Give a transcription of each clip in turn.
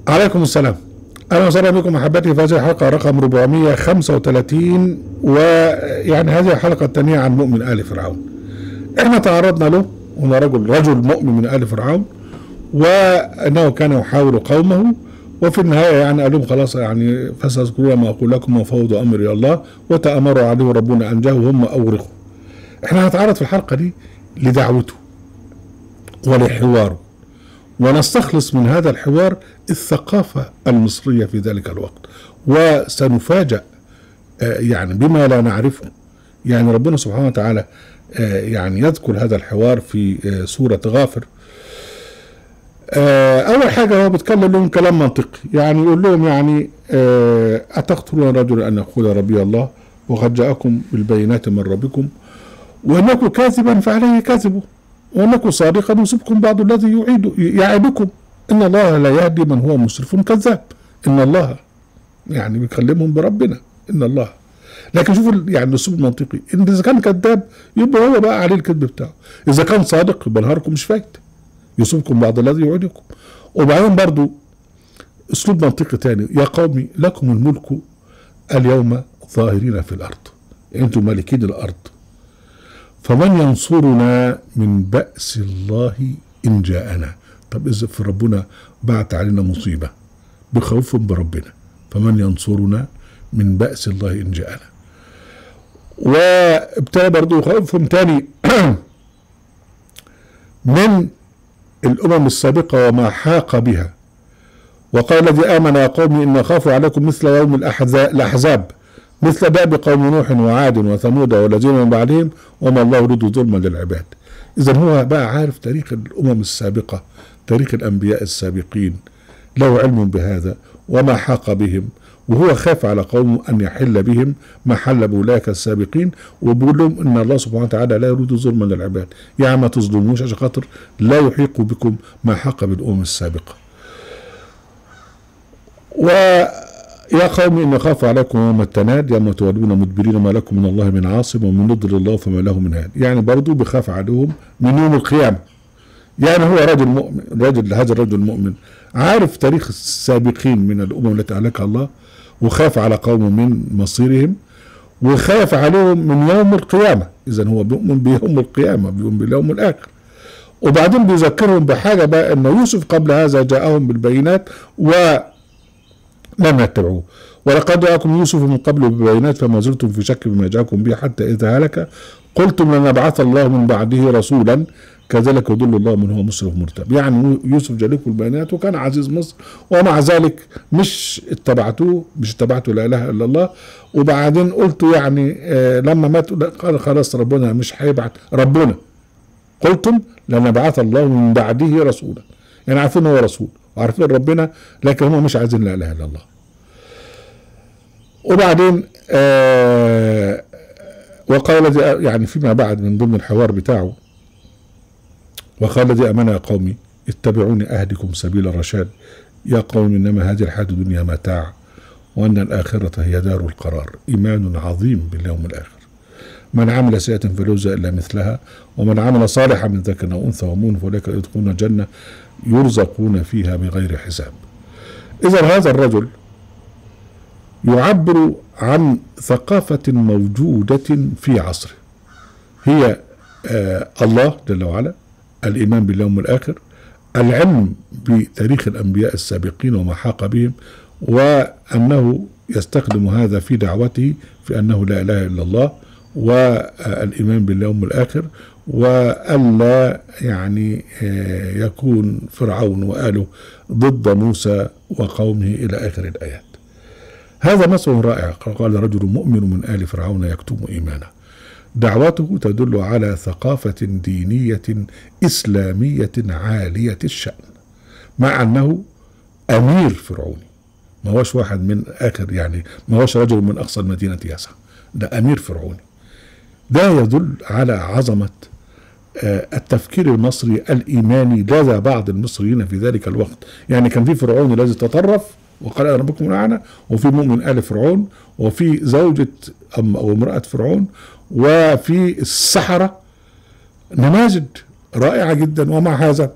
عليكم السلام. اهلا وسهلا بكم احبتي في هذه الحلقه رقم 435، ويعني هذه الحلقه الثانيه عن مؤمن ال فرعون. احنا تعرضنا له، هو رجل مؤمن من ال فرعون، وانه كان يحاول قومه، وفي النهايه يعني قال لهم خلاص يعني فسيذكرون ما اقول لكم وفوضوا امري الى الله وتامروا عليه ربنا انجاه وهم اورخوا. احنا هنتعرض في الحلقه دي لدعوته ولحواره، ونستخلص من هذا الحوار الثقافة المصرية في ذلك الوقت، وسنفاجأ يعني بما لا نعرفه. يعني ربنا سبحانه وتعالى يعني يذكر هذا الحوار في سورة غافر. أول حاجة هو بيتكلم لهم كلام منطقي، يعني يقول لهم يعني أتقتلون رجلا أن يقول ربي الله وقد جاءكم بالبينات من ربكم وإنكم كاذبا فعليه كذبه وانكم صادقا يصيبكم بعض الذي يعدكم ان الله لا يهدي من هو مسرف كذاب. ان الله يعني بيكلمهم بربنا ان الله، لكن شوفوا يعني الاسلوب المنطقي، ان اذا كان كذاب يبقى هو بقى عليه الكذب بتاعه، اذا كان صادق يبقى نهاركم مش فايت يصيبكم بعض الذي يعدكم. وبعدين برضو اسلوب منطقي تاني، يا قومي لكم الملك اليوم ظاهرين في الارض، انتم مالكين الارض، فمن ينصرنا من بأس الله إن جاءنا. طب إذا في ربنا بعت علينا مصيبة بخوف بربنا، فمن ينصرنا من بأس الله إن جاءنا. وابتدى برضو خوفهم تاني من الأمم السابقة وما حاق بها. وقال الذي آمن يا قومي إن أخاف عليكم مثل يوم الأحزاب مثل دأب قوم نوح وعاد وثمود والذين من بعدهم وما الله يريد ظلما للعباد. إذا هو بقى عارف تاريخ الأمم السابقة، تاريخ الأنبياء السابقين، له علم بهذا وما حاق بهم، وهو خاف على قومه أن يحل بهم ما حل بأولئك السابقين، وبيقول لهم إن الله سبحانه وتعالى لا يريد ظلما للعباد، يعني ما تظلموش عشان خاطر لا يحيق بكم ما حاق بالأمم السابقة. يا قوم إن خاف عليكم يوم التناد يوم تولون مدبرين ما لكم من الله من عاصم ومن يضلل الله فما له من هاد. يعني برضو بخاف عليهم من يوم القيامة. يعني هو رجل مؤمن، هذا الرجل المؤمن عارف تاريخ السابقين من الأمم التي أهلكها الله، وخاف على قوم من مصيرهم، وخاف عليهم من يوم القيامة. إذا هو بيؤمن بيوم القيامة، بيؤمن باليوم الآخر. وبعدين بيذكرهم بحاجة بقى، أن يوسف قبل هذا جاءهم بالبينات لم يتبعوه، ولقد جاءكم يوسف من قبل ببينات فما زلتم في شك بما جاءكم به حتى إذا هلك قلتم لن يبعث الله من بعده رسولا كذلك يضل الله من هو مسرف مرتاب. يعني يوسف جالكم البينات وكان عزيز مصر، ومع ذلك مش اتبعتوه لا اله الا الله. وبعدين قلتوا يعني لما ماتوا قال خلاص ربنا مش هيبعت، ربنا قلتم لن يبعث الله من بعده رسولا، يعني عارفين هو رسول وعارفين ربنا، لكن هم مش عايزين لا اله الا الله. وبعدين وقال الذي يعني فيما بعد من ضمن الحوار بتاعه، وقال الذي امن يا قومي اتبعوني اهدكم سبيل الرشاد يا قوم انما هذه الحياه الدنيا متاع وان الاخره هي دار القرار. ايمان عظيم باليوم الاخر. من عمل سيئة فلا يجزى الا مثلها ومن عمل صالحا من ذكر او انثى ومؤمن فاولئك يدخلون الجنه يرزقون فيها بغير حساب. إذا هذا الرجل يعبر عن ثقافة موجودة في عصره، هي الله جل وعلا، الإيمان باليوم الآخر، العلم بتاريخ الأنبياء السابقين وما حاق بهم، وأنه يستخدم هذا في دعوته في أنه لا إله إلا الله والإيمان باليوم الآخر، وألا يعني يكون فرعون وآله ضد موسى وقومه إلى آخر الآيات. هذا مثل رائع. قال رجل مؤمن من آل فرعون يكتم إيمانه. دعوته تدل على ثقافة دينية إسلامية عالية الشأن، مع أنه أمير فرعوني، ما هوش واحد من آخر، يعني ما هوش رجل من أقصى المدينة يسعى، ده أمير فرعوني. ده يدل على عظمة التفكير المصري الإيماني لدى بعض المصريين في ذلك الوقت. يعني كان في فرعون الذي تطرف وقال أنا ربكم الأعلى، وفي مؤمن آل فرعون، وفي زوجة أو امرأة فرعون، وفي السحرة، نماذج رائعة جدا. ومع هذا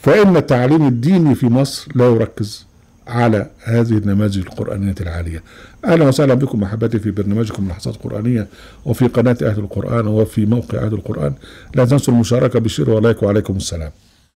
فإن التعليم الديني في مصر لا يركز على هذه النماذج القرآنية العالية. أهلا وسهلا بكم أحبتي في برنامجكم لحظات قرآنية، وفي قناة أهل القرآن، وفي موقع أهل القرآن. لا تنسوا المشاركة بالشير ولايك، وعليكم السلام.